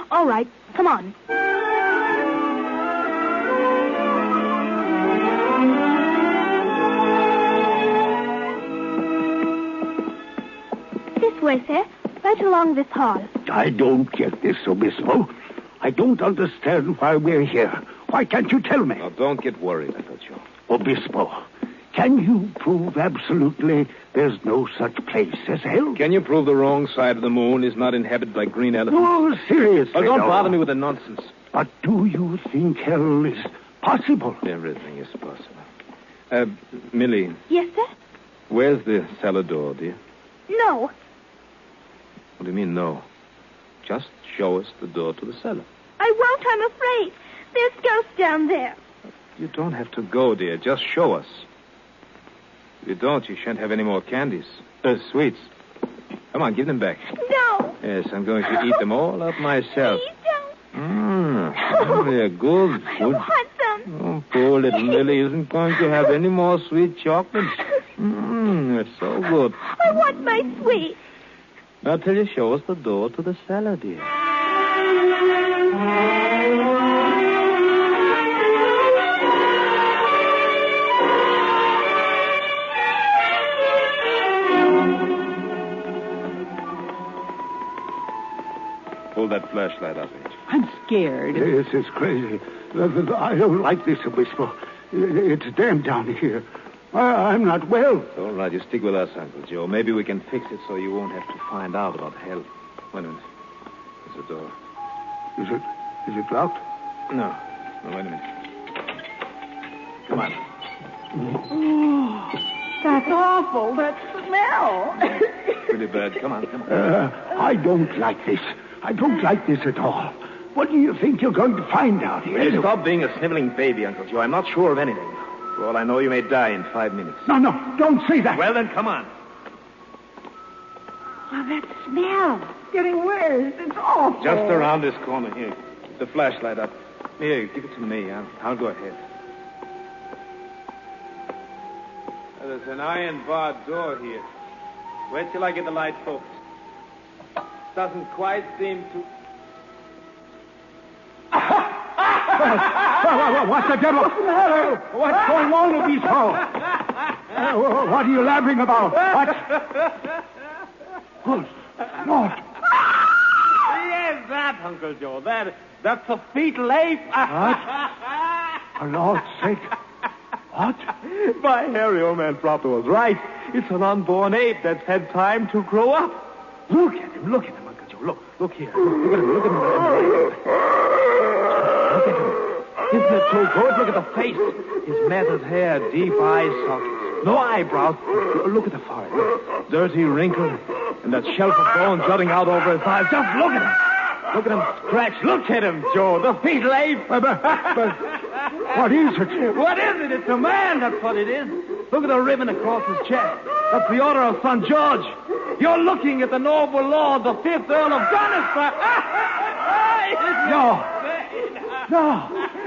all right. Come on. This way, sir. Right along this hall. I don't get this, Obispo. I don't understand why we're here. Why can't you tell me? Now, don't get worried, Uncle Joe. Obispo, can you prove absolutely there's no such place as hell? Can you prove the wrong side of the moon is not inhabited by green elephants? No, seriously. Oh, don't no. bother me with the nonsense. But do you think hell is possible? Everything is possible. Millie. Yes, sir? Where's the cellar door, dear? No. What do you mean, no? Just show us the door to the cellar. I won't, I'm afraid. There's ghosts down there. You don't have to go, dear. Just show us. If you don't, you shan't have any more candies. Sweets. Come on, give them back. No. Yes, I'm going to eat them all up myself. Please don't. They're good. I want some. Oh, poor little Millie isn't going to have any more sweet chocolates. They're so good. I want my sweets. Now, till you show us the door to the cellar, dear. Hold that flashlight up, H. I'm scared. This is crazy. I don't like this, Obispo. It's damp down here. I'm not well. All right, you stick with us, Uncle Joe. Maybe we can fix it so you won't have to find out about hell. Wait a minute. There's a door. Is it locked? No, wait a minute. Come on. Oh, that's awful. That smell. Pretty bad. Come on. I don't like this. I don't like this at all. What do you think you're going to find out here? Hey, stop being a sniveling baby, Uncle Joe. I'm not sure of anything. For all I know, you may die in 5 minutes. No, don't say that. Well, then, come on. Oh, that smell. Getting worse. It's awful. Just around this corner here. Keep the flashlight up. Here, give it to me. I'll go ahead. There's an iron-barred door here. Wait till I get the light focused. Doesn't quite seem to... What the devil? What's going on with these folks? What are you laughing about? What? What? Yes, that, Uncle Joe. That's a fetal ape. What? For Lord's sake. What? By Harry, old man Proctor was right. It's an unborn ape that's had time to grow up. Look at him, Uncle Joe. Look here. Look at him. Isn't it so good? Look at the face. His matted hair, deep eye sockets. No eyebrows. Look at the forehead. Dirty, wrinkled, and that shelf of bone jutting out over his eyes. Just look at him. Look at him scratch. Look at him, Joe. The fetal ape. But what is it? What is it? It's a man, that's what it is. Look at the ribbon across his chest. That's the Order of St. George. You're looking at the noble lord, the 5th Earl of Gunnersbury. No.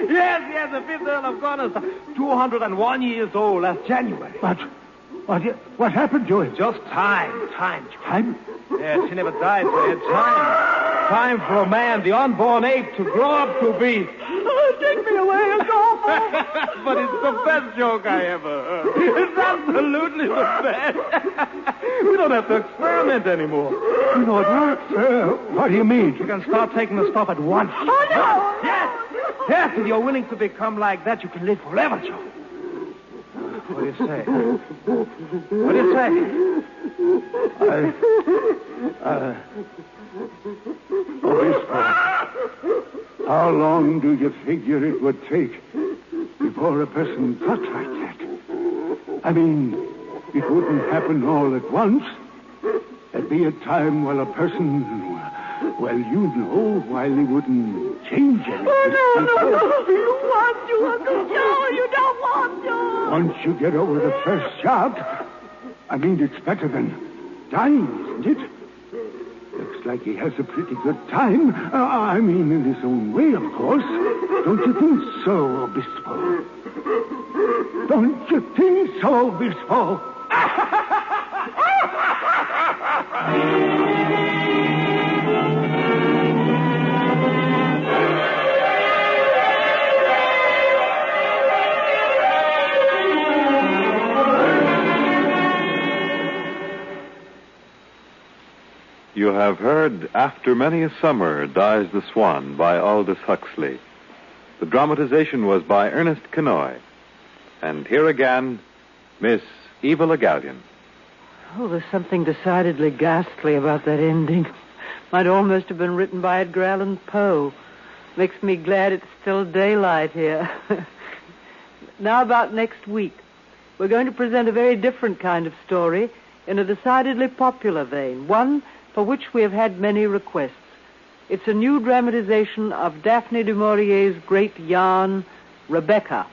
Yes, the 5th Earl of Gunnersbury. 201 years old last January. But what happened to him? Just time. Time? Yes, he never died, so he had time. Time for a man, the unborn ape, to grow up to be. Oh, take me away. It's awful. But it's the best joke I ever heard. It's absolutely the best. We don't have to experiment anymore. You know, it works. What do you mean? You can start taking the stuff at once. Oh, no. Yes, if you're willing to become like that, you can live forever, Joe. What do you say? What do you say? Obispo, how long do you figure it would take before a person got like that? I mean, it wouldn't happen all at once. There'd be a time when a person, while he wouldn't change anything. Oh, no. You want to, Uncle Joe. You don't want to. Once you get over the first shock, I mean, it's better than dying, isn't it? Looks like he has a pretty good time. I mean, in his own way, of course. Don't you think so, Obispo? Don't you think so, Obispo? You have heard After Many a Summer Dies the Swan by Aldous Huxley. The dramatization was by Ernest Kenoy. And here again, Miss Eva Le Gallion. Oh, there's something decidedly ghastly about that ending. Might almost have been written by Edgar Allan Poe. Makes me glad it's still daylight here. Now about next week. We're going to present a very different kind of story in a decidedly popular vein, one for which we have had many requests. It's a new dramatization of Daphne du Maurier's great yarn, Rebecca.